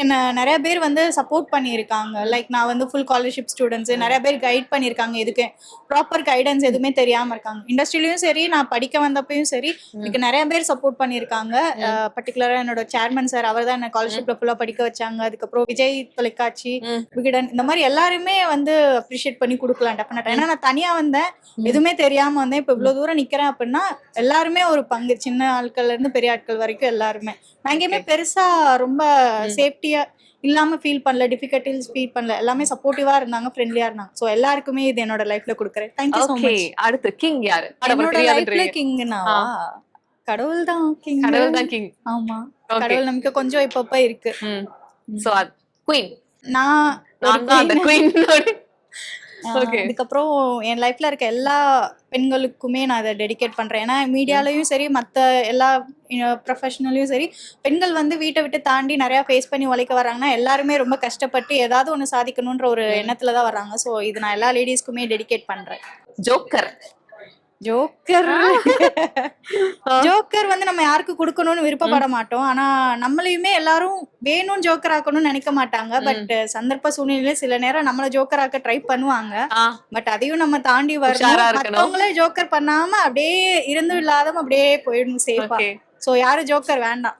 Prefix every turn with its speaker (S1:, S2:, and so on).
S1: என்ன நிறைய பேர் வந்து சப்போர்ட் பண்ணியிருக்காங்க. லைக் நான் வந்து ஃபுல் ஸ்காலர்ஷிப் ஸ்டூடெண்ட்ஸ் நிறைய பேர் கைட் பண்ணியிருக்காங்க. எதுக்கு ப்ராப்பர் கைடன்ஸ் எதுவுமே தெரியாம இருக்காங்க. இண்டஸ்ட்ரியிலயும் சரி, நான் படிக்க வந்தப்பயும் சரி, எனக்கு நிறைய பேர் சப்போர்ட் பண்ணியிருக்காங்க. பர்டிகுலரா என்னோட சேர்மன் சார், அவர் தான் என்ன ஸ்காலர்ஷிப்ல ஃபுல்லா படிக்க வச்சாங்க. அதுக்கப்புறம் விஜய் தொலைக்காட்சி, விகடன், இந்த மாதிரி எல்லாருமே வந்து அப்ரிஷியேட் பண்ணி கொடுக்கலாம் டெஃபினட்டா. ஏன்னா நான் தனியா வந்தேன், எதுவுமே தெரியாம வந்தேன். இப்ப இவ்வளவு தூரம் நிக்கிறேன் அப்படின்னா எல்லாருமே ஒரு பங்கு. சின்ன ஆட்கள்ல இருந்து பெரிய ஆட்கள் வரைக்கும் எல்லாருமே. நான் எங்கேயுமே பெருசா ரொம்ப சேஃப்டியா இல்லாம ஃபீல் பண்ணல, டிஃபிகல்டிஸ் ஃபீல் பண்ணல. எல்லாமே சப்போர்ட்டிவா இருந்தாங்க, ஃப்ரெண்ட்லியா இருந்தாங்க. சோ எல்லாருக்குமே இது என்னோட லைஃப்ல கொடுக்குறேன். Thank you so
S2: okay,
S1: much.
S2: அடுத்து கிங் யாரு?
S1: என்னோட லைஃப்ல கிங்னாவா? கடவுள் தான் கிங்.
S2: கடவுள் தான் கிங்.
S1: ஆமா, கடவுள் நம்பிக்கை கொஞ்சம் இப்பப்ப இருக்கு.
S2: சோ குயின்,
S1: நான்
S2: தான் அந்த குயின். ஓகே,
S1: அதுக்கப்புறம் என் லைஃப்ல இருக்க எல்லா பெண்களுக்குமே நான் அதை டெடிகேட் பண்றேன். ஏன்னா மீடியாலயும் சரி, மத்த எல்லா ப்ரொஃபஷனலையும் சரி, பெண்கள் வந்து வீட்டை விட்டு தாண்டி நிறைய ஃபேஸ் பண்ணி உழைக்க வர்றாங்கன்னா எல்லாருமே ரொம்ப கஷ்டப்பட்டு ஏதாவது ஒண்ணு சாதிக்கணும்ன்ற ஒரு எண்ணத்துலதான் வர்றாங்க. ஸோ இது நான் எல்லா லேடிஸ்க்குமே டெடிகேட் பண்றேன்.
S2: ஜோக்கர்.
S1: ஜோக்கர் ஜோக்கர் வந்து நம்ம யாருக்கு கொடுக்கணும்னு விருப்பப்பட மாட்டோம். ஆனா நம்மளையுமே எல்லாரும் வேணும் ஜோக்கர் ஆக்கணும்னு நினைக்க மாட்டாங்க. பட் சந்தர்ப்ப சூழ்நிலையில சில நேரம் நம்மள ஜோக்கர் ஆக்க ட்ரை பண்ணுவாங்க. பட் அதையும் நம்ம தாண்டி வரணும். மத்தவங்களே ஜோக்கர் பண்ணாம அப்படியே இருந்து இல்லாதவங்க அப்படியே போயிடணும் சேஃபா. சோ யாரும் ஜோக்கர் வேண்டாம்.